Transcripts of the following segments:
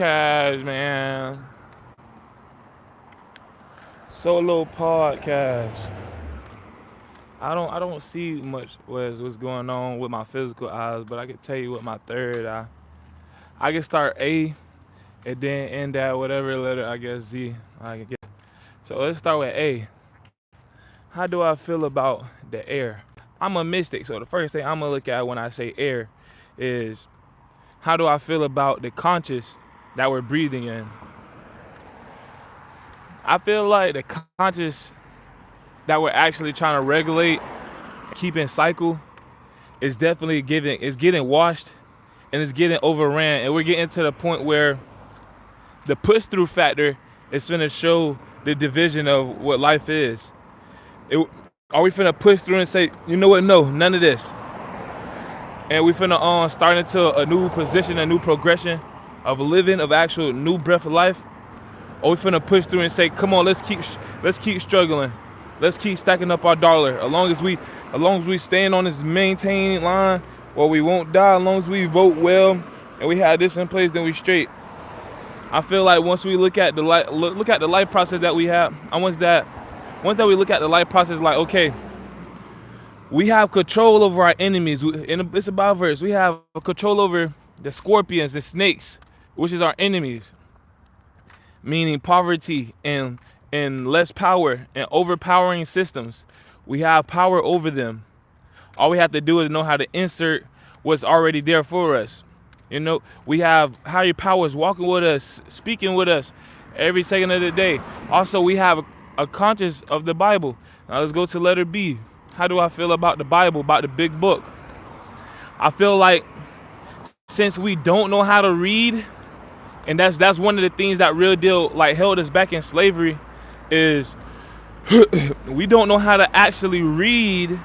Podcast, man. Solo podcast. I don't see much what's going on with my physical eyes, but I can tell you with my third eye. I can start A and then end at whatever letter I guess Z I can get. So let's start with A. How do I feel about the air? I'm a mystic, so the first thing I'm gonna look at when I say air is how do I feel about the conscious that we're breathing in? I feel like the conscious that we're actually trying to regulate, keep in cycle, is definitely getting washed and it's getting overran. And we're getting to the point where the push through factor is finna show the division of what life is. It, are we finna push through and say, you know what, no, none of this. And we finna start into a new position, a new progression of living, of actual new breath of life. Or we finna push through and say, come on, let's keep struggling. Let's keep stacking up our dollar. As long as we stand on this maintained line, or we won't die. As long as we vote well and we have this in place, then we straight. I feel like once we look at the life process that we have, and once that we look at the life process, like okay, we have control over our enemies. It's about verse. We have control over the scorpions, the snakes, which is our enemies, meaning poverty and less power and overpowering systems. We have power over them. All we have to do is know how to insert what's already there for us. You know, we have higher powers walking with us, speaking with us every second of the day. Also, we have a conscience of the Bible. Now let's go to letter B. How do I feel about the Bible, about the big book? I feel like since we don't know how to read, and that's one of the things that real deal like held us back in slavery, is we don't know how to actually read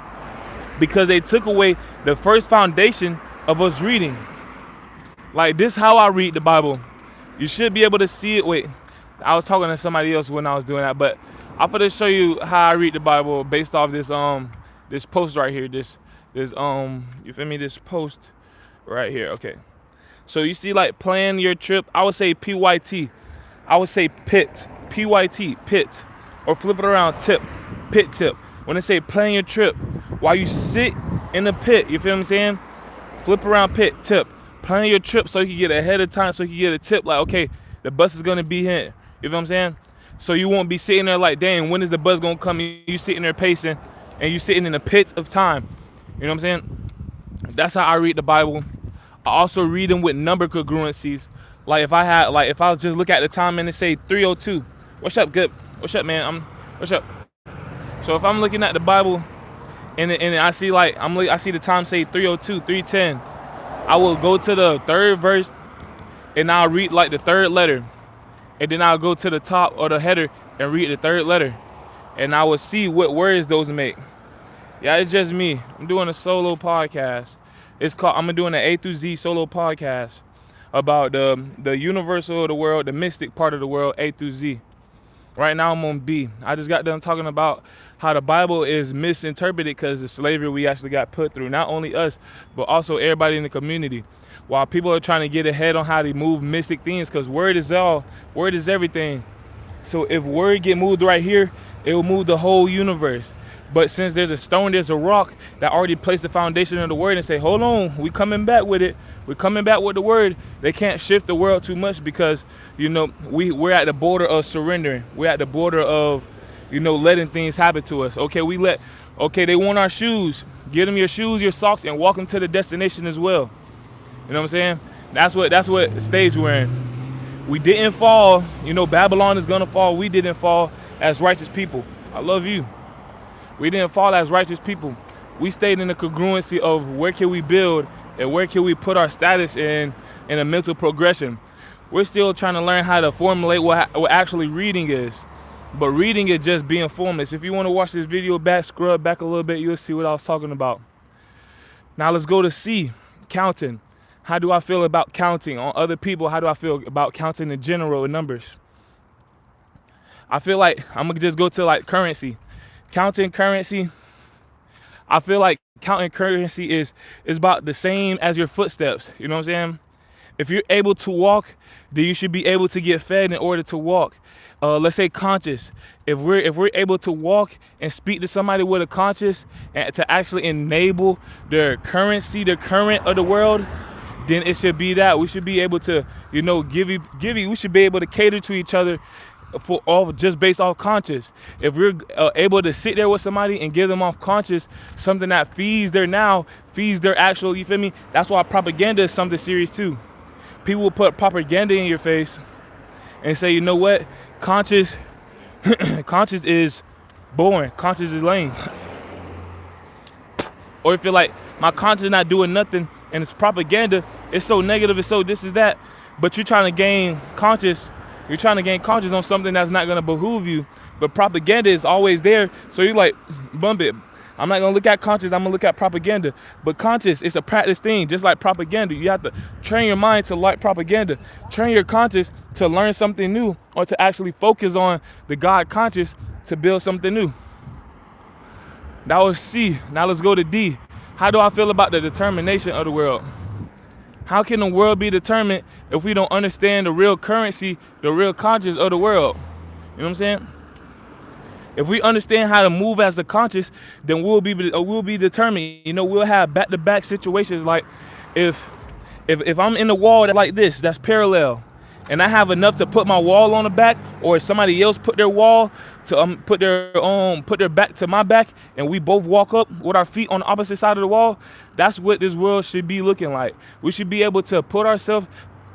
because they took away the first foundation of us reading. Like this, how I read the Bible. You should be able to see it. Wait, I was talking to somebody else when I was doing that, but I'm gonna show you how I read the Bible based off this post right here. This you feel me? This post right here. Okay. So you see, like plan your trip. I would say PYT. I would say pit. PYT. Pit. Or flip it around. Tip. Pit tip. When they say plan your trip, while you sit in the pit, you feel what I'm saying? Flip around pit. Tip. Plan your trip so you can get ahead of time, so you can get a tip like, okay, the bus is gonna be here. You feel what I'm saying? So you won't be sitting there like, dang, when is the bus gonna come? You sitting there pacing, and you sitting in the pit of time. You know what I'm saying? That's how I read the Bible. I also read them with number congruencies. Like if I was just look at the time and it say 3:02. What's up, good? What's up, man? What's up? So if I'm looking at the Bible and I see I see the time say 3:02, 3:10, I will go to the third verse and I'll read like the third letter, and then I'll go to the top or the header and read the third letter, and I will see what words those make. Yeah, it's just me. I'm doing a solo podcast. I'm doing an A through Z solo podcast about the universal of the world, the mystic part of the world, A through Z. Right now I'm on B. I just got done talking about how the Bible is misinterpreted because of slavery we actually got put through. Not only us, but also everybody in the community. While people are trying to get ahead on how to move mystic things, because word is everything. So if word get moved right here, it will move the whole universe. But since there's a stone, there's a rock that already placed the foundation of the word and say, hold on, we coming back with it. We're coming back with the word. They can't shift the world too much because, you know, we're at the border of surrendering. We're at the border of, you know, letting things happen to us. Okay, they want our shoes. Give them your shoes, your socks, and walk them to the destination as well. You know what I'm saying? That's what stage we're in. We didn't fall. You know, Babylon is gonna fall. We didn't fall as righteous people. I love you. We didn't fall as righteous people. We stayed in the congruency of where can we build and where can we put our status in a mental progression. We're still trying to learn how to formulate what actually reading is. But reading is just being formless. If you want to watch this video back, scrub back a little bit, you'll see what I was talking about. Now let's go to C, counting. How do I feel about counting on other people? How do I feel about counting in general in numbers? I feel like I'm gonna just go to like currency. Counting currency, I feel like counting currency is about the same as your footsteps. You know what I'm saying? If you're able to walk, then you should be able to get fed in order to walk. Let's say conscious. If we're able to walk and speak to somebody with a conscious and to actually enable their currency, the current of the world, then it should be that we should be able to, we should be able to cater to each other for all just based off conscious. If we're able to sit there with somebody and give them off conscious something that feeds their now, feeds their actual, you feel me? That's why propaganda is something serious too. People will put propaganda in your face and say, you know what, conscious conscious is boring, conscious is lame. Or if you're like, my conscience not doing nothing and it's propaganda, it's so negative, it's so this is that, but you're trying to gain conscious on something that's not going to behoove you, but propaganda is always there, so you're like, bump it. I'm not going to look at conscious, I'm going to look at propaganda. But conscious is a practice thing, just like propaganda. You have to train your mind to like propaganda. Train your conscious to learn something new or to actually focus on the God conscious to build something new. That was C. Now let's go to D. How do I feel about the determination of the world? How can the world be determined if we don't understand the real currency, the real conscious of the world? You know what I'm saying? If we understand how to move as a conscious, then we'll be determined. You know, we'll have back-to-back situations. Like if I'm in the wall like this, that's parallel, and I have enough to put my wall on the back, or somebody else put their wall to put their back to my back, and we both walk up with our feet on the opposite side of the wall. That's what this world should be looking like. We should be able to put ourselves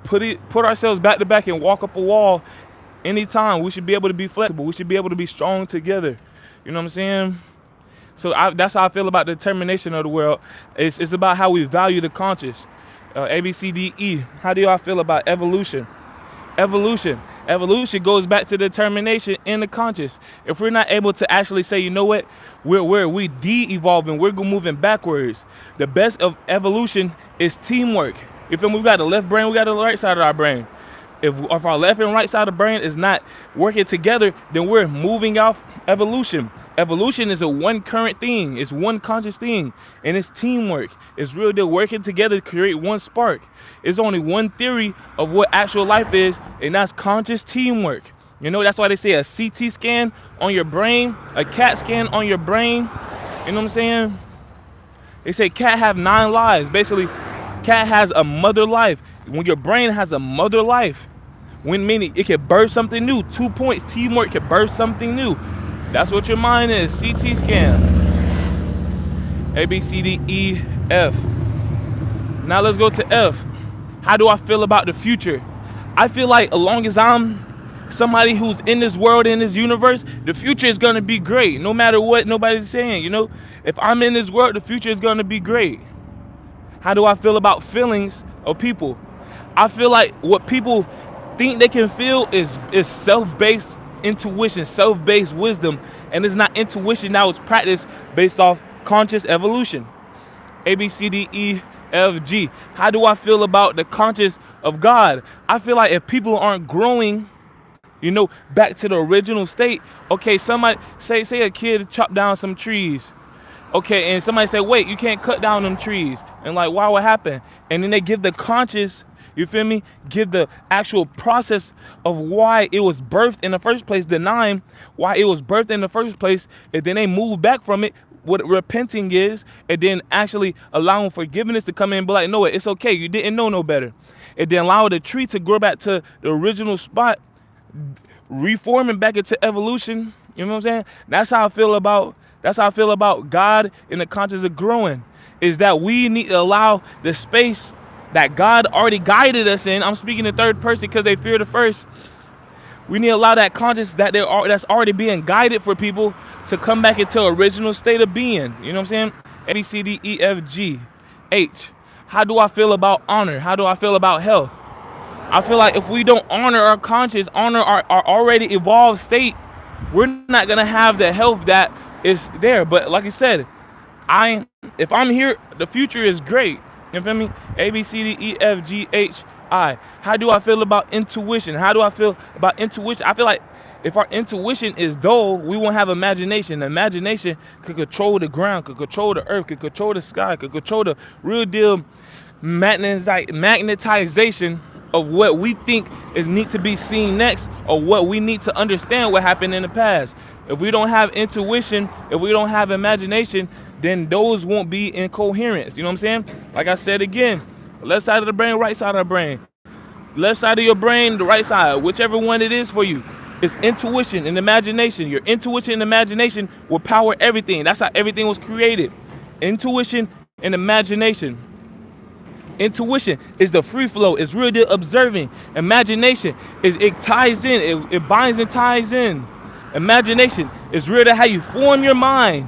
back to back and walk up a wall. Anytime. We should be able to be flexible. We should be able to be strong together. You know what I'm saying? So that's how I feel about the determination of the world. It's about how we value the conscious. A, B, C, D, E. How do y'all feel about evolution? Evolution goes back to determination in the conscious. If we're not able to actually say, you know what, we de-evolving, we're moving backwards. The best of evolution is teamwork. You feel me? We got the left brain, we got the right side of our brain. If our left and right side of the brain is not working together, then we're moving off evolution. Evolution is a one current thing. It's one conscious thing. And it's teamwork. It's real deal working together to create one spark. It's only one theory of what actual life is, and that's conscious teamwork. You know, that's why they say a CT scan on your brain, a CAT scan on your brain. You know what I'm saying? They say cat have 9 lives. Basically, cat has a mother life. When your brain has a mother life, meaning it can birth something new. 2 points, teamwork can birth something new. That's what your mind is. CT scan. A, B, C, D, E, F. Now let's go to F. How do I feel about the future? I feel like as long as I'm somebody who's in this world, in this universe, the future is going to be great. No matter what nobody's saying, you know. If I'm in this world, the future is going to be great. How do I feel about feelings of people? I feel like what people think they can feel is self-based intuition, self-based wisdom, and it's not intuition. Now it's practice based off conscious evolution. A, B, C, D, E, F, G. How do I feel about the conscious of God? I feel like if people aren't growing, you know, back to the original state. Okay, somebody say a kid chopped down some trees. Okay, and somebody say, wait, you can't cut down them trees. And like, why would happen? And then they give the conscious, you feel me? Give the actual process of why it was birthed in the first place, denying why it was birthed in the first place, and then they move back from it, what repenting is, and then actually allowing forgiveness to come in and be like, no, it's okay, you didn't know no better. And then allow the tree to grow back to the original spot, reforming back into evolution. You know what I'm saying? That's how I feel about God in the conscious of growing, is that we need to allow the space that God already guided us in. I'm speaking in third person because they fear the first. We need to allow that conscious that's already being guided for people to come back into original state of being. You know what I'm saying? A, B, C, D, E, F, G, H. How do I feel about honor? How do I feel about health? I feel like if we don't honor our conscious, honor our already evolved state, we're not going to have the health that is there. But like I said, if I'm here, the future is great. You feel me? A, B, C, D, E, F, G, H, I. How do I feel about intuition? How do I feel about intuition? I feel like if our intuition is dull, we won't have imagination. Imagination could control the ground, could control the earth, could control the sky, could control the real deal magnetization of what we think is need to be seen next, or what we need to understand what happened in the past. If we don't have intuition, if we don't have imagination, then those won't be in coherence. You know what I'm saying? Like I said again, left side of the brain, right side of the brain. Left side of your brain, the right side, whichever one it is for you. It's intuition and imagination. Your intuition and imagination will power everything. That's how everything was created. Intuition and imagination. Intuition is the free flow. It's really observing. Imagination is it ties in. It binds and ties in. Imagination is really how you form your mind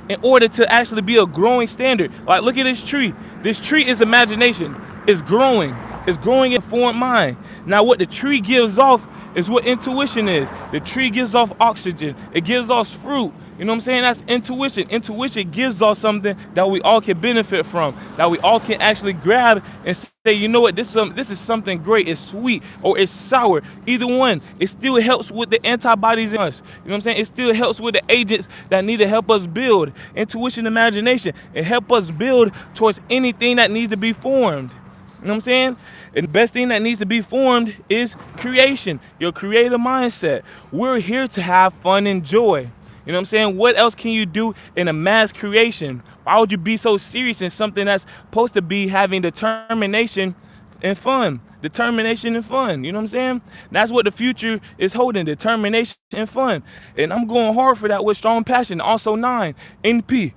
in order to actually be a growing standard. Like, look at this tree. This tree is imagination. It's growing. It's growing in formed mind. Now, what the tree gives off is what intuition is. The tree gives off oxygen. It gives off fruit. You know what I'm saying? That's intuition. Intuition gives off something that we all can benefit from, that we all can actually grab and say, you know what, this is something great. It's sweet or it's sour. Either one, it still helps with the antibodies in us. You know what I'm saying? It still helps with the agents that need to help us build. Intuition, imagination, it help us build towards anything that needs to be formed. You know what I'm saying? And the best thing that needs to be formed is creation, your creative mindset. We're here to have fun and joy. You know what I'm saying? What else can you do in a mass creation? Why would you be so serious in something that's supposed to be having determination and fun? Determination and fun. You know what I'm saying? That's what the future is holding, determination and fun. And I'm going hard for that with strong passion. Also 9P.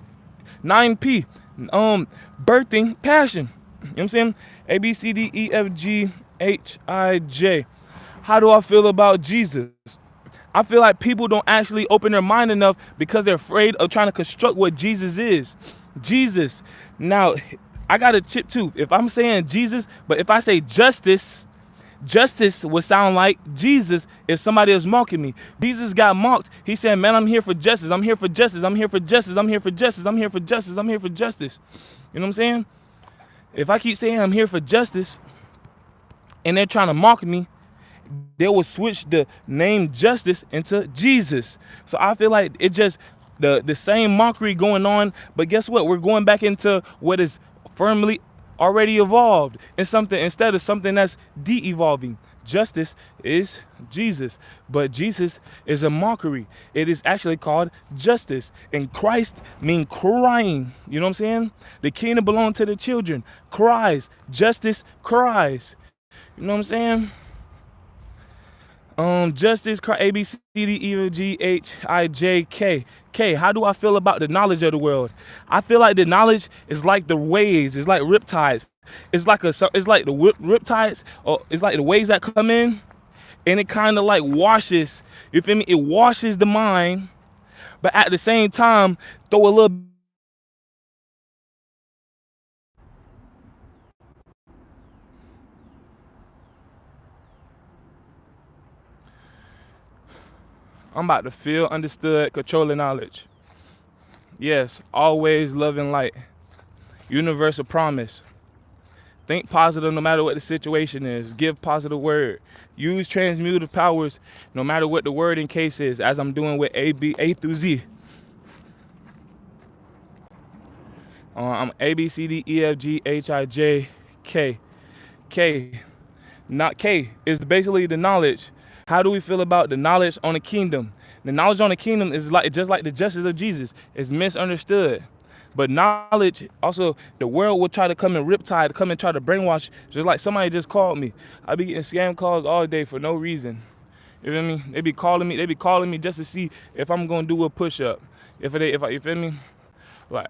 Birthing passion. You know what I'm saying? A, B, C, D, E, F, G, H, I, J. How do I feel about Jesus? I feel like people don't actually open their mind enough because they're afraid of trying to construct what Jesus is. Jesus. Now, I got a chip too. If I'm saying Jesus, but if I say justice, justice would sound like Jesus if somebody is mocking me. Jesus got mocked. He said, man, I'm here for justice. I'm here for justice. I'm here for justice. I'm here for justice. I'm here for justice. I'm here for justice. You know what I'm saying? If I keep saying I'm here for justice and they're trying to mock me, they will switch the name justice into Jesus. So I feel like it just the same mockery going on, but guess what? We're going back into what is firmly already evolved in something instead of something that's de-evolving. Justice is Jesus, but Jesus is a mockery. It is actually called justice. And Christ means crying. You know what I'm saying? The kingdom belongs to the children. Cries. Justice cries. You know what I'm saying? Justice, A, B, C, D, E, F, G, H, I, J, K. K, how do I feel about the knowledge of the world? I feel like the knowledge is like the waves. It's like riptides. It's like the riptides, or it's like the waves that come in, and it kind of like washes. You feel me? It washes the mind, but at the same time, throw a little. I'm about to feel understood, controlling knowledge. Yes, always love and light. Universal promise. Think positive no matter what the situation is. Give positive word. Use transmutive powers no matter what the word in case is, as I'm doing with A through Z. I'm A, B, C, D, E, F, G, H, I, J, K. K. Not K is basically the knowledge. How do we feel about the knowledge on the kingdom? The knowledge on the kingdom is like just like the justice of Jesus. It's misunderstood. But knowledge, also, the world will try to come and riptide, come and try to brainwash, just like somebody just called me. I be getting scam calls all day for no reason. You feel me? They be calling me just to see if I'm gonna do a push-up. You feel me? Like,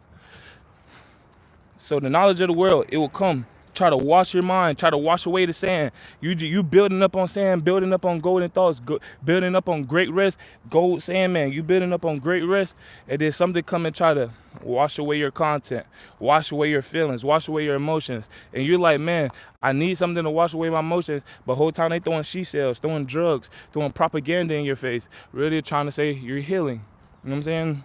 so the knowledge of the world, it will come. Try to wash your mind, try to wash away the sand. You building up on sand, building up on golden thoughts, building up on great rest, gold sand, man. You building up on great rest, and then something come and try to wash away your content, wash away your feelings, wash away your emotions. And you're like, man, I need something to wash away my emotions, but whole time they throwing she cells, throwing drugs, throwing propaganda in your face, really trying to say you're healing. You know what I'm saying?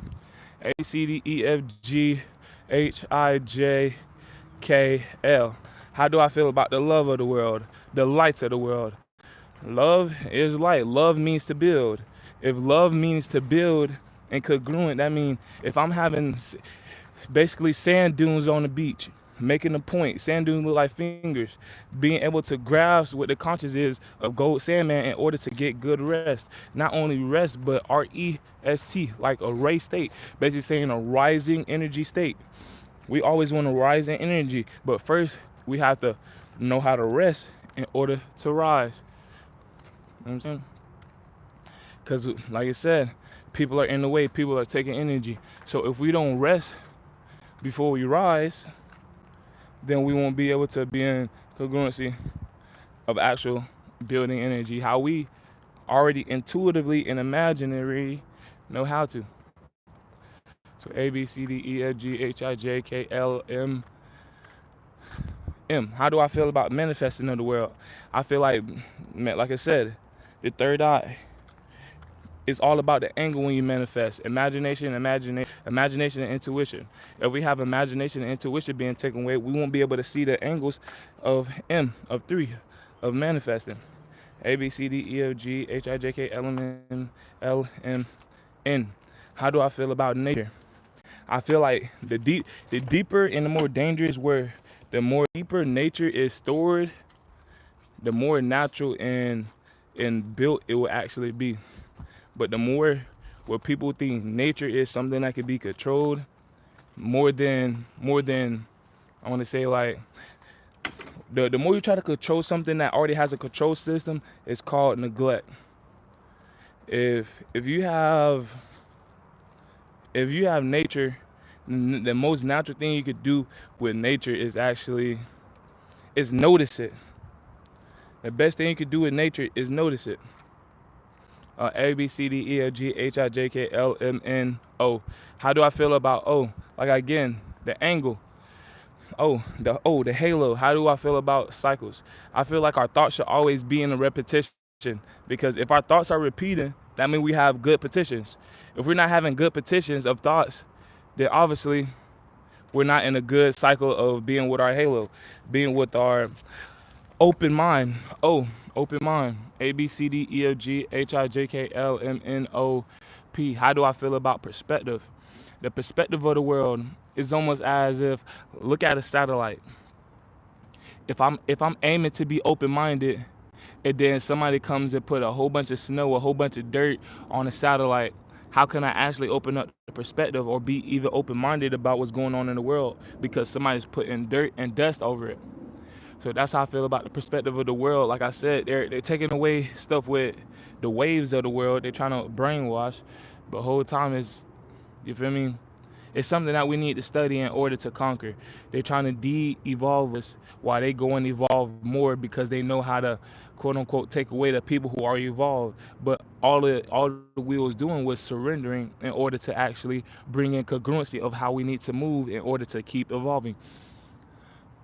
A, C, D, E, F, G, H, I, J, K, L. How do I feel about the love of the world, the lights of the world? Love is light. Love means to build. If love means to build and congruent, that means if I'm having basically sand dunes on the beach, making a point, sand dunes look like fingers, being able to grasp what the conscience is of Gold Sandman in order to get good rest. Not only rest, but R-E-S-T, like a ray state, basically saying a rising energy state. We always want to rise in energy, but first we have to know how to rest in order to rise. You know what I'm saying? Because, like I said, people are in the way, people are taking energy. So if we don't rest before we rise, then we won't be able to be in congruency of actual building energy, how we already intuitively and imaginary know how to. So A, B, C, D, E, F, G, H, I, J, K, L, M. How do I feel about manifesting in the world? I feel like I said, the third eye. It's all about the angle when you manifest. Imagination and intuition. If we have imagination and intuition being taken away, we won't be able to see the angles of of 3, of manifesting. A, B, C, D, E, F, G, H, I, J, K, L, M, N. How do I feel about nature? I feel like the deeper and the more dangerous where the more deeper nature is stored, the more natural and built it will actually be. But the more where people think nature is something that can be controlled, more than I want to say, like, the more you try to control something that already has a control system, it's called neglect. If you have nature, the most natural thing you could do with nature is notice it. The best thing you could do with nature is notice it. A, B, C, D, E, F, G, H, I, J, K, L, M, N, O. How do I feel about O? Like, again, the angle. The halo. How do I feel about cycles? I feel like our thoughts should always be in a repetition, because if our thoughts are repeating, that means we have good petitions. If we're not having good petitions of thoughts, then obviously we're not in a good cycle of being with our halo, being with our open mind. Open mind. A, B, C, D, E, F, G, H, I, J, K, L, M, N, O, P. How do I feel about perspective? The perspective of the world is almost as if, look at a satellite. If I'm aiming to be open-minded, and then somebody comes and put a whole bunch of snow, a whole bunch of dirt on a satellite, how can I actually open up the perspective or be even open-minded about what's going on in the world? Because somebody's putting dirt and dust over it. So that's how I feel about the perspective of the world. Like I said, they're taking away stuff with the waves of the world. They're trying to brainwash, but the whole time you feel me? It's something that we need to study in order to conquer. They're trying to de-evolve us while they go and evolve more, because they know how to, quote unquote, take away the people who are evolved. But all we was doing was surrendering in order to actually bring in congruency of how we need to move in order to keep evolving.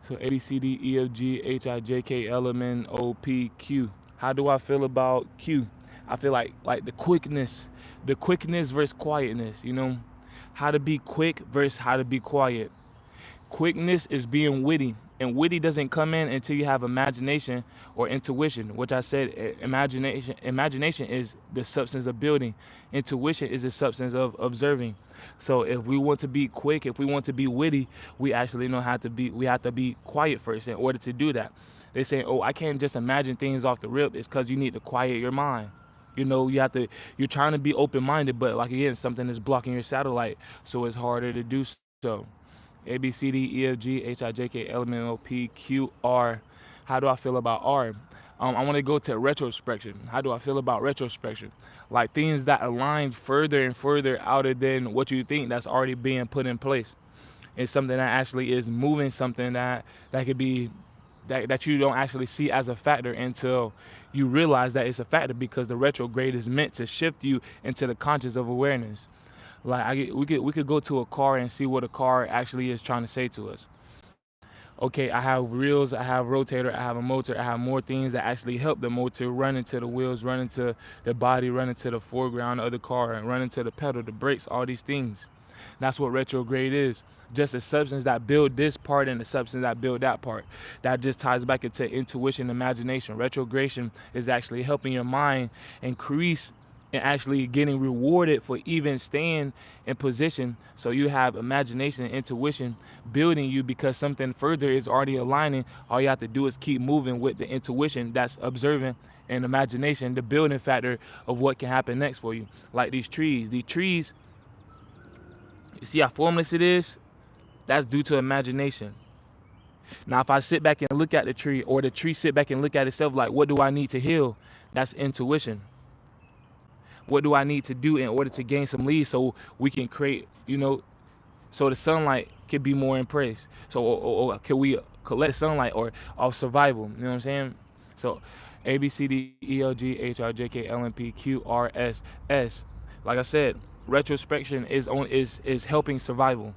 So A, B, C, D, E, F, G, H, I, J, K, L, M, N, O, P, Q. How do I feel about Q? I feel like the quickness versus quietness, you know? How to be quick versus how to be quiet. Quickness is being witty, and witty doesn't come in until you have imagination or intuition, which I said, imagination is the substance of building. Intuition is the substance of observing. So if we want to be quick, if we want to be witty, we actually we have to be quiet first in order to do that. They say, oh, I can't just imagine things off the rip. It's because you need to quiet your mind. You know, you're trying to be open-minded, but like, again, something is blocking your satellite, so it's harder to do so. A, B, C, D, E, F, G, H, I, J, K, L, M, N, O, P, Q, R. How do I feel about R? I want to go to retrospection. How do I feel about retrospection? Like things that align further and further outer than what you think that's already being put in place. It's something that actually is moving something that could be, that you don't actually see as a factor until you realize that it's a factor, because the retrograde is meant to shift you into the conscious of awareness. Like we could go to a car and see what a car actually is trying to say to us. Okay, I have wheels, I have rotator, I have a motor, I have more things that actually help the motor run into the wheels, run into the body, run into the foreground of the car, and run into the pedal, the brakes, all these things. That's what retrograde is. Just a substance that build this part and the substance that build that part. That just ties back into intuition, imagination. Retrogradation is actually helping your mind increase and actually getting rewarded for even staying in position. So you have imagination and intuition building you because something further is already aligning. All you have to do is keep moving with the intuition that's observing and imagination, the building factor of what can happen next for you. Like these trees. These trees, you see how formless it is? That's due to imagination. Now, if I sit back and look at the tree, or the tree sit back and look at itself like, what do I need to heal? That's intuition. What do I need to do in order to gain some leads so we can create, so the sunlight can be more in praise. So or can we collect sunlight or our survival? You know what I'm saying? So A, B, C, D, E, L, G, H, I, J, K, L, M, P, Q, R, S, S. Like I said, retrospection is helping survival.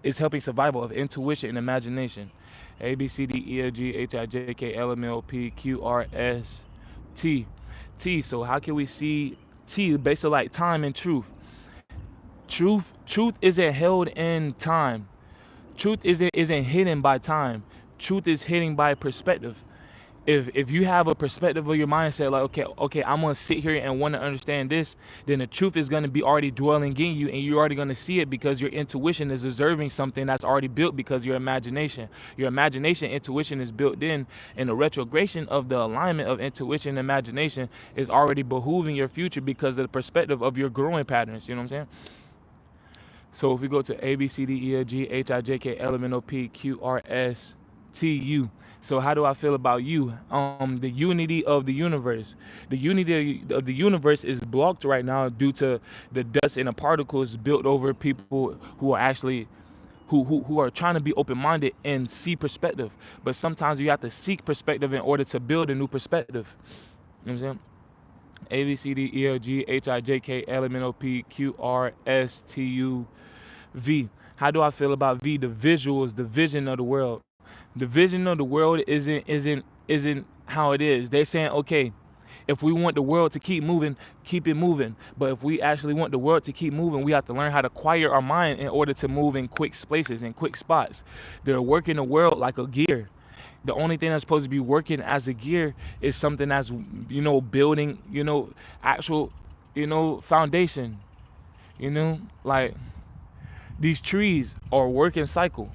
It's helping survival of intuition and imagination. A, B, C, D, E, F, G, H, I, J, K, L, M, N, O, P, Q, R, S, T. T. So how can we see T? Basically like time and truth. Truth isn't held in time. Truth isn't hidden by time. Truth is hidden by perspective. If you have a perspective of your mindset like, okay, I'm gonna sit here and want to understand this, then the truth is gonna be already dwelling in you, and you're already gonna see it because your intuition is observing something that's already built because your imagination, intuition is built in, and the retrogression of the alignment of intuition and imagination is already behooving your future because of the perspective of your growing patterns. You know what I'm saying? So if we go to A, B, C, D, E, F, G, H, I, J, K, L, M, N, O, P, Q, R, S, T, U. So how do I feel about you? The unity of the universe. The unity of the universe is blocked right now due to the dust and the particles built over people who are actually who are trying to be open-minded and see perspective. But sometimes you have to seek perspective in order to build a new perspective. You know what I'm saying? A, B, C, D, E, F, G, H, I, J, K, L, M, N, O, P, Q, R, S, T, U, V. How do I feel about V? The visuals, the vision of the world. The vision of the world isn't how it is. They're saying, okay, if we want the world to keep moving, keep it moving. But if we actually want the world to keep moving, we have to learn how to quiet our mind in order to move in quick spaces and quick spots. They're working the world like a gear. The only thing that's supposed to be working as a gear is something that's, building, actual, foundation. Like these trees are working cycle.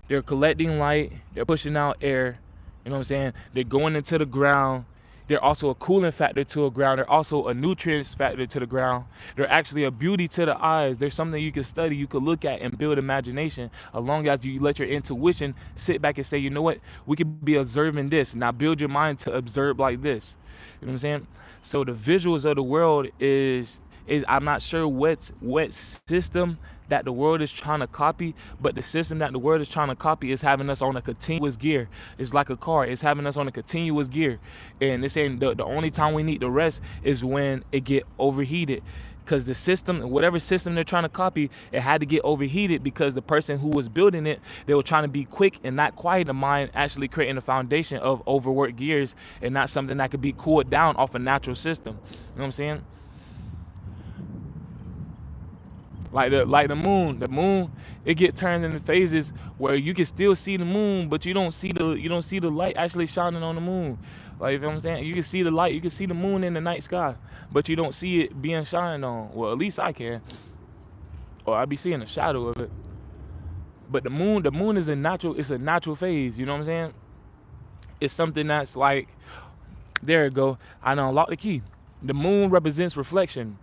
They're collecting light, they're pushing out air, you know what I'm saying? They're going into the ground. They're also a cooling factor to a ground. They're also a nutrients factor to the ground. They're actually a beauty to the eyes. They're something you can study, you can look at and build imagination, as long as you let your intuition sit back and say, you know what, we could be observing this. Now build your mind to observe like this. You know what I'm saying? So the visuals of the world is I'm not sure what system that the world is trying to copy, but the system that the world is trying to copy is having us on a continuous gear. It's like a car. It's having us on a continuous gear. And it's saying the only time we need to rest is when it get overheated. Because the system, whatever system they're trying to copy, it had to get overheated because the person who was building it, they were trying to be quick and not quiet the mind, actually creating a foundation of overworked gears and not something that could be cooled down off a natural system. You know what I'm saying? Like the moon, it get turned into phases where you can still see the moon, but you don't see the light actually shining on the moon. Like, you know what I'm saying? You can see the light, you can see the moon in the night sky, but you don't see it being shined on. Well, at least I can, or I be seeing a shadow of it. But the moon is it's a natural phase. You know what I'm saying? It's something that's like, there it go. I done unlocked the key. The moon represents reflection.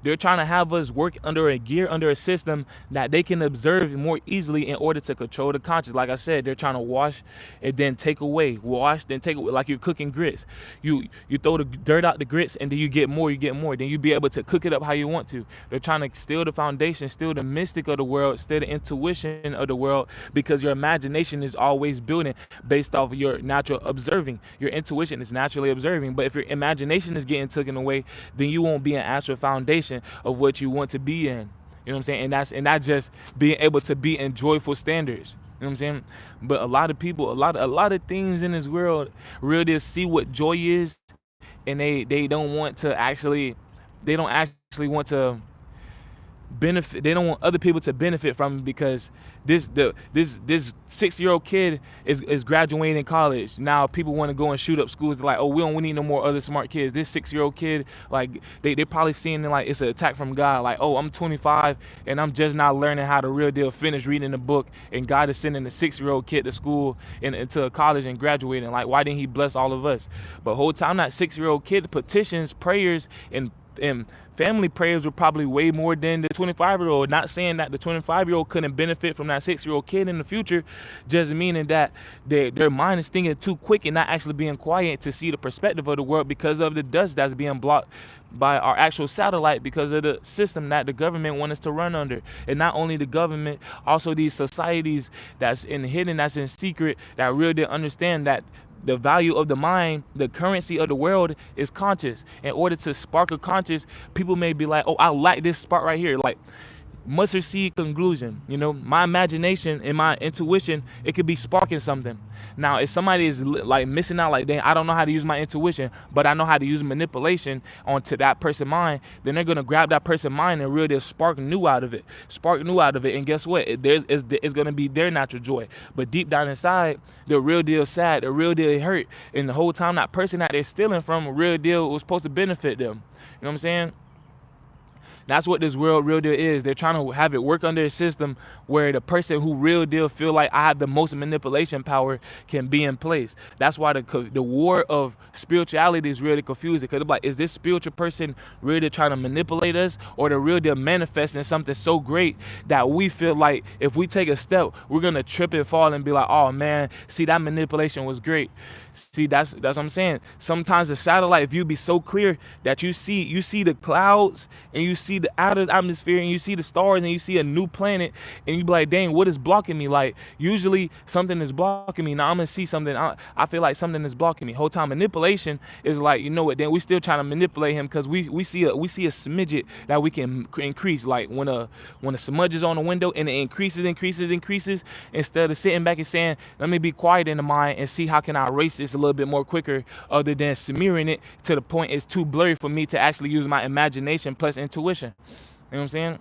They're trying to have us work under a gear, under a system that they can observe more easily in order to control the conscious. Like I said, they're trying to wash and then take away. Wash, then take away, like you're cooking grits. You throw the dirt out the grits and then you get more. Then you be able to cook it up how you want to. They're trying to steal the foundation, steal the mystic of the world, steal the intuition of the world, because your imagination is always building based off of your natural observing. Your intuition is naturally observing. But if your imagination is getting taken away, then you won't be an actual foundation of what you want to be in. You know what I'm saying? And that's just being able to be in joyful standards. You know what I'm saying? But a lot of people, a lot of things in this world really just see what joy is, and they don't actually want to benefit. They don't want other people to benefit from it because this 6-year-old kid is graduating college. Now people want to go and shoot up schools. They're like, oh, we need no more other smart kids. This 6-year-old kid, like they probably seeing it like it's an attack from God. Like, oh, I'm 25 and I'm just not learning how to real deal finish reading the book, and God is sending a 6-year-old kid to school and into college and graduating. Like, why didn't He bless all of us? But whole time that 6-year-old kid, petitions, prayers, and family prayers were probably way more than the 25-year-old. Not saying that the 25-year-old couldn't benefit from that 6-year-old kid in the future, just meaning that their mind is thinking too quick and not actually being quiet to see the perspective of the world because of the dust that's being blocked by our actual satellite, because of the system that the government wants us to run under. And not only the government, also these societies that's in hidden, that's in secret, that really didn't understand that the value of the mind, the currency of the world is conscious. In order to spark a conscious, people may be like, oh, I like this spark right here. Like mustard seed conclusion, my imagination and my intuition, it could be sparking something. Now, if somebody is like missing out, like, dang, I don't know how to use my intuition, but I know how to use manipulation onto that person's mind, then they're going to grab that person's mind and really spark new out of it. And guess what? It's going to be their natural joy. But deep down inside, the real deal sad, the real deal hurt. And the whole time that person that they're stealing from, a real deal was supposed to benefit them. You know what I'm saying? That's what this world real deal is. They're trying to have it work under a system where the person who real deal feel like I have the most manipulation power can be in place. That's why the war of spirituality is really confusing, because it's like, is this spiritual person really trying to manipulate us, or the real deal manifesting something so great that we feel like if we take a step, we're going to trip and fall and be like, oh man, see, that manipulation was great. See, that's what I'm saying. Sometimes the satellite view be so clear that you see the clouds and you see the outer atmosphere and you see the stars and you see a new planet, and you be like, dang, what is blocking me? Like, usually something is blocking me. Now I'm gonna see something. I feel like something is blocking me. Whole time manipulation is like, you know what? Then we still trying to manipulate him because we see a smidget that we can increase. Like when a smudge is on the window and it increases, instead of sitting back and saying, let me be quiet in the mind and see how can I erase this a little bit more quicker, other than smearing it to the point it's too blurry for me to actually use my imagination plus intuition. You know what I'm saying?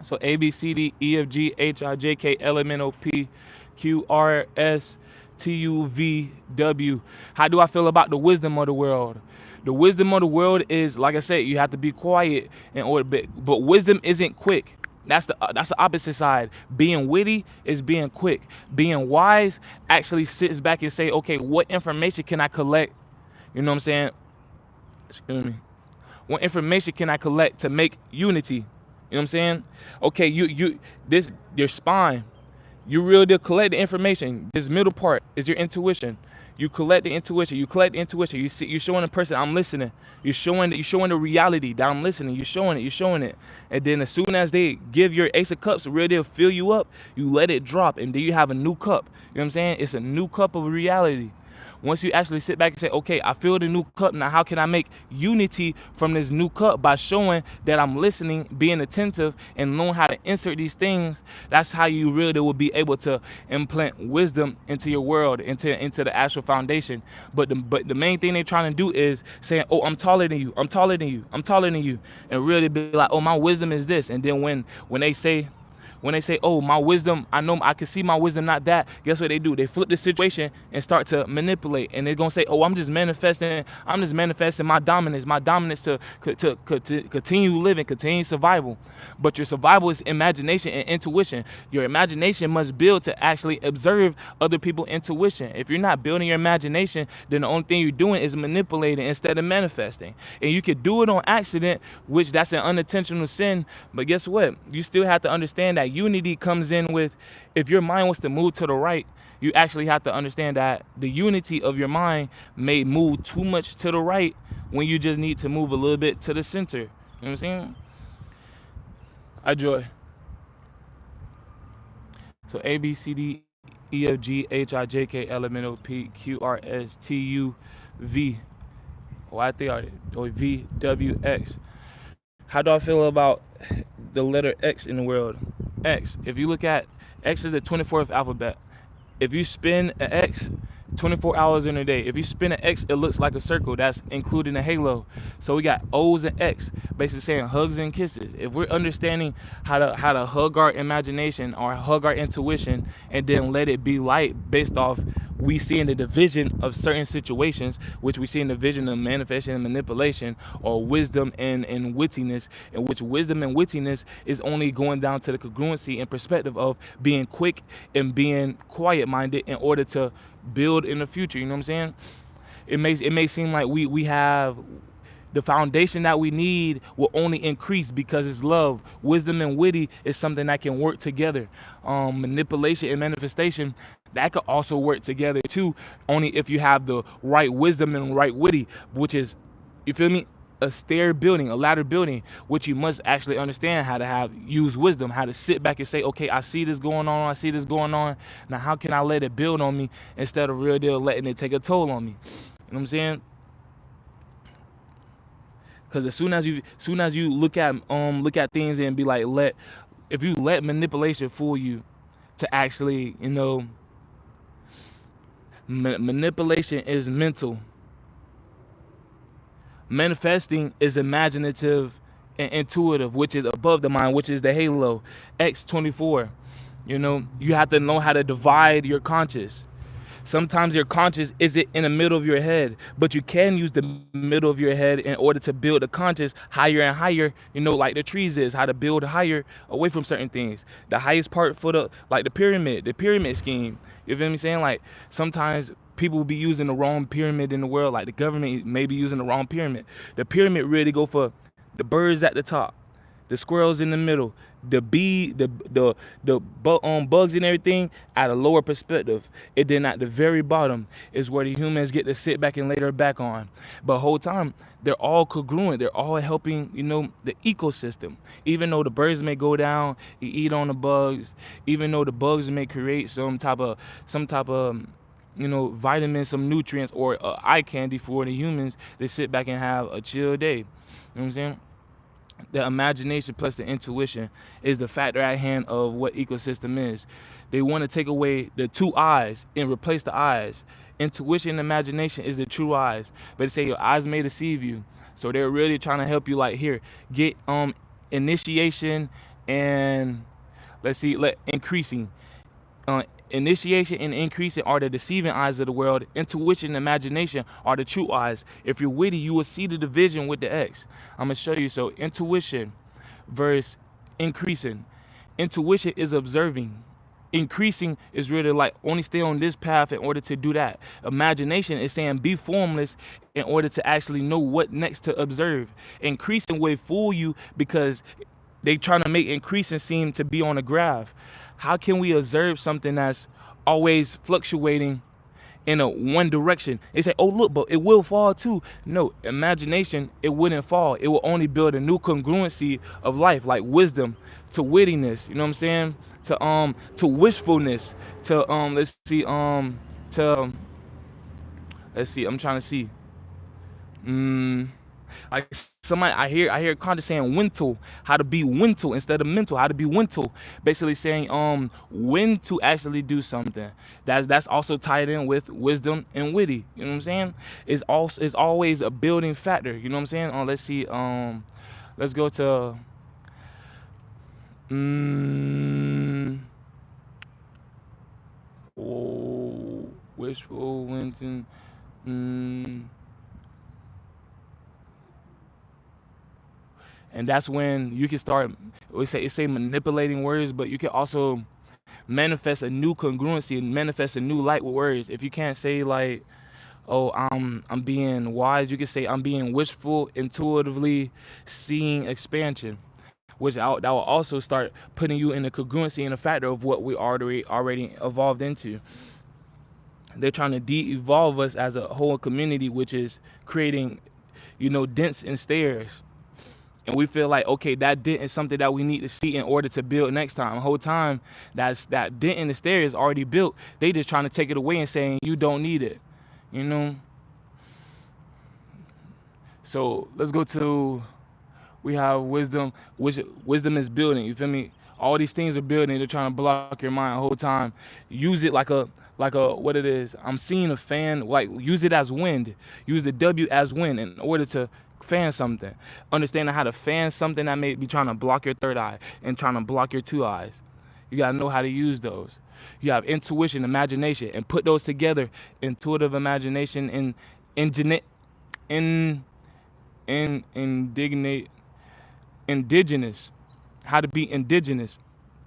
So A, B, C, D, E, F, G, H, I, J, K, L, M, N, O, P, Q, R, S, T, U, V, W. How do I feel about the wisdom of the world? The wisdom of the world is, like I said, you have to be quiet in order, but wisdom isn't quick. That's the opposite side. Being witty is being quick. Being wise actually sits back and say, okay, what information can I collect? You know what I'm saying? Excuse me. What information can I collect to make unity? You know what I'm saying? Okay, your spine. You really collect the information. This middle part is your intuition. You collect the intuition. You see, you're showing the person, I'm listening. You're showing the reality that I'm listening. You're showing it. And then as soon as they give your Ace of Cups, really they'll fill you up, you let it drop, and then you have a new cup. You know what I'm saying? It's a new cup of reality. Once you actually sit back and say, okay, I feel the new cup. Now, how can I make unity from this new cup? By showing that I'm listening, being attentive, and knowing how to insert these things. That's how you really will be able to implant wisdom into your world, into the actual foundation. But the main thing they're trying to do is saying, oh, I'm taller than you. And really be like, oh, my wisdom is this. And then when they say, oh, my wisdom, I know I can see my wisdom, not that. Guess what they do? They flip the situation and start to manipulate. And they're going to say, oh, I'm just manifesting my dominance to continue living, continue survival. But your survival is imagination and intuition. Your imagination must build to actually observe other people's intuition. If you're not building your imagination, then the only thing you're doing is manipulating instead of manifesting. And you could do it on accident, which that's an unintentional sin. But guess what? You still have to understand that unity comes in with, if your mind wants to move to the right, you actually have to understand that the unity of your mind may move too much to the right when you just need to move a little bit to the center. You know what I'm saying? I joy. So A, B, C, D, E, F, G, H, I, J, K, L, M, N, O, P, Q, R, S, T, U, V, or V, W, X. How do I feel about the letter X in the world? X. If you look at X is the 24th alphabet. If you spin an X, 24 hours in a day. If you spin an X, it looks like a circle. That's including a halo. So we got O's and X, basically saying hugs and kisses. If we're understanding how to hug our imagination or hug our intuition and then let it be light based off we see in the division of certain situations, which we see in the vision of manifestation and manipulation, or wisdom and wittiness, in which wisdom and wittiness is only going down to the congruency and perspective of being quick and being quiet minded in order to build in the future. You know what I'm saying? It may seem like we have the foundation that we need will only increase because it's love. Wisdom and witty is something that can work together. Manipulation and manifestation, that could also work together too, only if you have the right wisdom and right witty, which is, you feel me? A stair building, a ladder building, which you must actually understand how to use wisdom, how to sit back and say, okay, I see this going on, I see this going on. Now, how can I let it build on me instead of real deal letting it take a toll on me? You know what I'm saying? Because as soon as you look at things and be like, if you let manipulation fool you to actually, manipulation is mental. Manifesting is imaginative and intuitive, which is above the mind, which is the halo. X24. You have to know how to divide your conscious. Sometimes your conscious isn't in the middle of your head, but you can use the middle of your head in order to build a conscious higher and higher, like the trees is, how to build higher away from certain things. The highest part for the pyramid scheme. You feel me saying? Like sometimes people will be using the wrong pyramid in the world, like the government may be using the wrong pyramid. The pyramid really go for the birds at the top, the squirrels in the middle, the bee, bugs and everything at a lower perspective. And then at the very bottom is where the humans get to sit back and lay their back on. But whole time they're all congruent. They're all helping, the ecosystem. Even though the birds may go down, you eat on the bugs. Even though the bugs may create some type of vitamins, some nutrients, or eye candy for the humans, they sit back and have a chill day. You know what I'm saying? The imagination plus the intuition is the factor at hand of what ecosystem is. They want to take away the two eyes and replace the eyes. Intuition and imagination is the true eyes, but they say your eyes may deceive you. So they're really trying to help you, like, here, get initiation and increasing. Initiation and increasing are the deceiving eyes of the world. Intuition and imagination are the true eyes. If you're witty, you will see the division with the X. I'm going to show you. So intuition versus increasing. Intuition is observing. Increasing is really like only stay on this path in order to do that. Imagination is saying be formless in order to actually know what next to observe. Increasing will fool you because they trying to make increasing seem to be on a graph. How can we observe something that's always fluctuating in a one direction? They say, oh, look, but it will fall too. No, imagination, it wouldn't fall. It will only build a new congruency of life, like wisdom to wittiness, you know what I'm saying? To wishfulness, to I'm trying to see. Like somebody I hear conscious saying wintal, how to be wintal instead of mental, how to be wintal, basically saying when to actually do something. That's also tied in with wisdom and witty, you know what I'm saying? It's always a building factor, you know what I'm saying? Let's see, let's go to wishful Winton. And that's when you can start, we say manipulating words, but you can also manifest a new congruency and manifest a new light with words. If you can't say like, oh, I'm being wise, you can say I'm being wishful, intuitively seeing expansion, which that will also start putting you in the congruency and the factor of what we already evolved into. They're trying to de-evolve us as a whole community, which is creating, dents and stairs. And we feel like, okay, that dent is something that we need to see in order to build next time. The whole time, that dent in the stair is already built. They just trying to take it away and saying you don't need it, So let's go to, we have wisdom, which wisdom is building, you feel me? All these things are building. They're trying to block your mind the whole time. Use it like a what it is. I'm seeing a fan. Like use it as wind. Use the W as wind in order to fan something. Understanding how to fan something that may be trying to block your third eye and trying to block your two eyes. You gotta know how to use those. You have intuition, imagination, and put those together. Intuitive imagination and indigenous, how to be indigenous,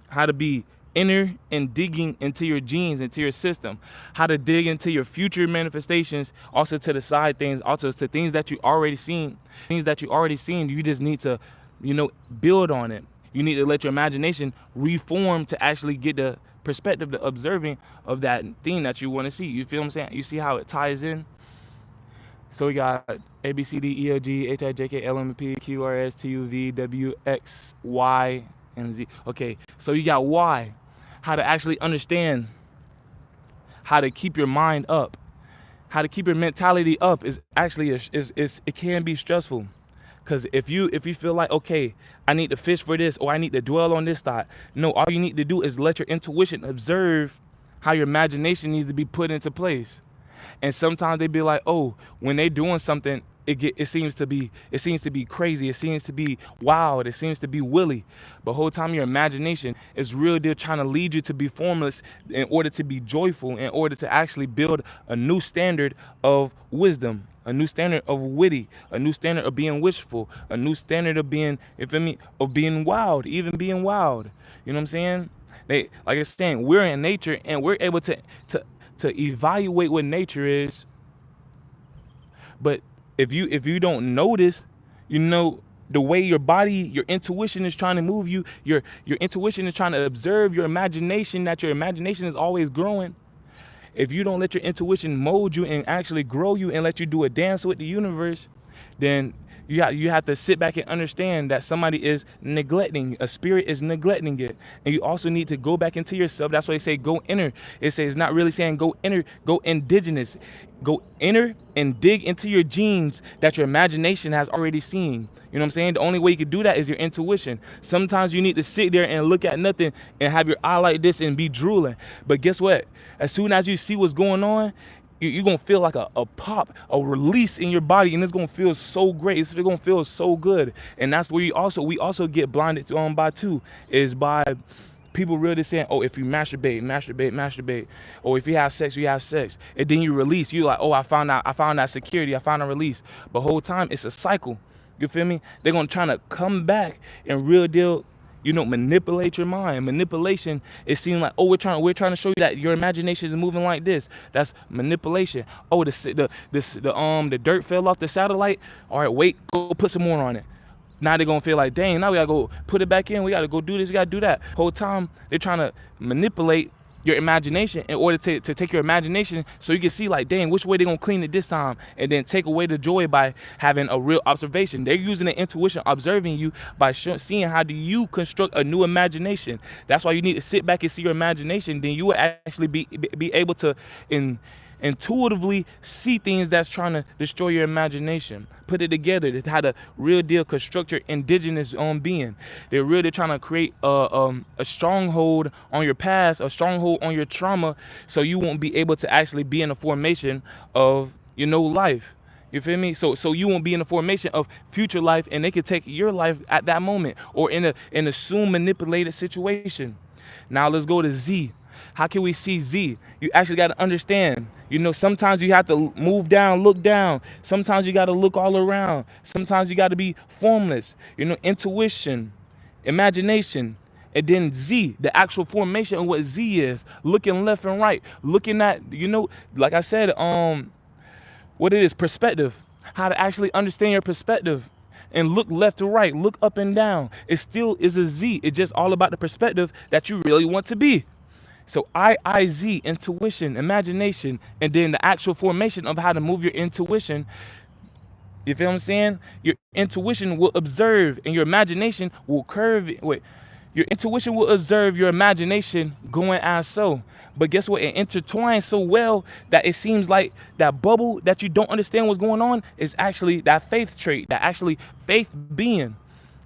how to be inner and digging into your genes, into your system, how to dig into your future manifestations, also to the side things, also to things that you already seen, you just need to, build on it. You need to let your imagination reform to actually get the perspective, the observing of that thing that you want to see. You feel what I'm saying? You see how it ties in? So we got A, B, C, D, E, F, G, H, I, J, K, L, M, N, P, Q, R, S, T, U, V, W, X, Y, and Z. Okay, so you got Y. How to actually understand how to keep your mind up. How to keep your mentality up is actually, it can be stressful. Because if you feel like, okay, I need to fish for this or I need to dwell on this thought, no, all you need to do is let your intuition observe how your imagination needs to be put into place. And sometimes they be like, oh, when they doing something, it seems to be crazy, it seems to be wild, it seems to be willy. But whole time your imagination is real deal trying to lead you to be formless in order to be joyful, in order to actually build a new standard of wisdom, a new standard of witty, a new standard of being wishful, a new standard of being, of being wild, even being wild. You know what I'm saying? Like I was saying, we're in nature and we're able to evaluate what nature is. But if you don't notice, the way your body, your intuition is trying to move you, your intuition is trying to observe your imagination, that your imagination is always growing. If you don't let your intuition mold you and actually grow you and let you do a dance with the universe, then you have to sit back and understand that somebody is neglecting, a spirit is neglecting it. And you also need to go back into yourself. That's why they say go inner. It says, not really saying go inner, go indigenous. Go inner and dig into your genes that your imagination has already seen. You know what I'm saying? The only way you can do that is your intuition. Sometimes you need to sit there and look at nothing and have your eye like this and be drooling. But guess what? As soon as you see what's going on, you're going to feel like a pop, a release in your body, and it's going to feel so great. It's going to feel so good. And that's where we also get blinded by too, is by people really saying, oh, if you masturbate, or if you have sex, you have sex. And then you release. You're like, oh, I found that security, I found a release. But whole time, it's a cycle. You feel me? They're going to try to come back and real deal, manipulate your mind. Manipulation, it seems like, oh, we're trying to show you that your imagination is moving like this. That's manipulation. Oh, the dirt fell off the satellite. All right, wait, go put some more on it. Now they're gonna feel like, dang, now we gotta go put it back in. We gotta go do this, we gotta do that. Whole time they're trying to manipulate your imagination in order to take your imagination so you can see like, dang, which way they're gonna clean it this time, and then take away the joy by having a real observation. They're using the intuition, observing you by seeing how do you construct a new imagination. That's why you need to sit back and see your imagination. Then you will actually be able to intuitively see things that's trying to destroy your imagination. Put it together. That's how to real deal construct your indigenous being. They're really trying to create a stronghold on your past, a stronghold on your trauma, so you won't be able to actually be in the formation of life. You feel me? So you won't be in the formation of future life, and they could take your life at that moment or in a soon manipulated situation. Now let's go to Z. How can we see Z? You actually got to understand. Sometimes you have to move down, look down. Sometimes you got to look all around. Sometimes you got to be formless. Intuition, imagination, and then Z, the actual formation of what Z is. Looking left and right, looking at, like I said, what it is, perspective. How to actually understand your perspective. And look left to right, look up and down. It still is a Z. It's just all about the perspective that you really want to be. So I-Z, intuition, imagination, and then the actual formation of how to move your intuition. You feel what I'm saying? Your intuition will observe, and your imagination will curve. Your intuition will observe your imagination going as so. But guess what? It intertwines so well that it seems like that bubble that you don't understand what's going on is actually that faith trait, that actually faith being.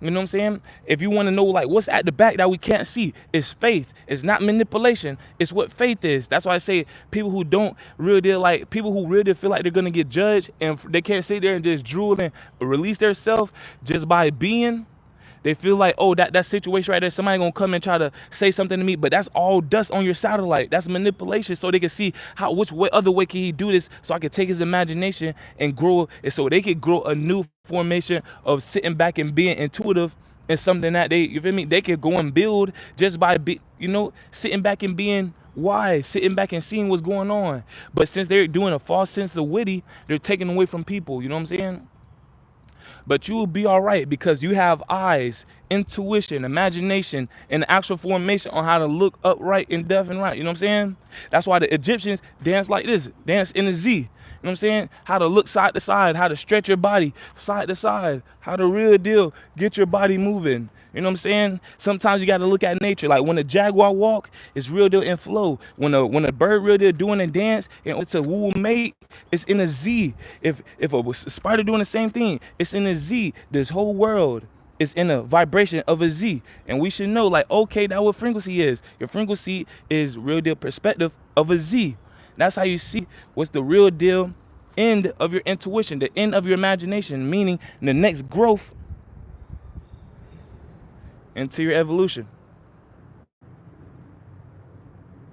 You know what I'm saying? If you want to know like what's at the back that we can't see, it's faith. It's not manipulation. It's what faith is. That's why I say people who don't really deal like people who really feel like they're gonna get judged and they can't sit there and just drool and release themselves just by being. They feel like, oh, that situation right there, somebody gonna come and try to say something to me, but that's all dust on your satellite. That's manipulation, so they can see how which way other way can he do this, so I can take his imagination and grow it, so they can grow a new formation of sitting back and being intuitive and something that they, you feel me? They can go and build just by sitting back and being wise, sitting back and seeing what's going on. But since they're doing a false sense of witty, they're taking away from people. You know what I'm saying? But you will be all right because you have eyes, intuition, imagination, and the actual formation on how to look upright and deaf and right. You know what I'm saying? That's why the Egyptians dance like this, dance in a Z. You know what I'm saying? How to look side to side, how to stretch your body side to side, how to real deal get your body moving. You know what I'm saying? Sometimes you got to look at nature. Like when a jaguar walk, it's real deal in flow. When a bird real deal doing a dance and it's a woo mate, it's in a Z. If a spider doing the same thing, it's in a Z. This whole world is in a vibration of a Z. And we should know like, okay, that's what frequency is. Your frequency is real deal perspective of a Z. That's how you see what's the real deal end of your intuition, the end of your imagination, meaning the next growth into your evolution.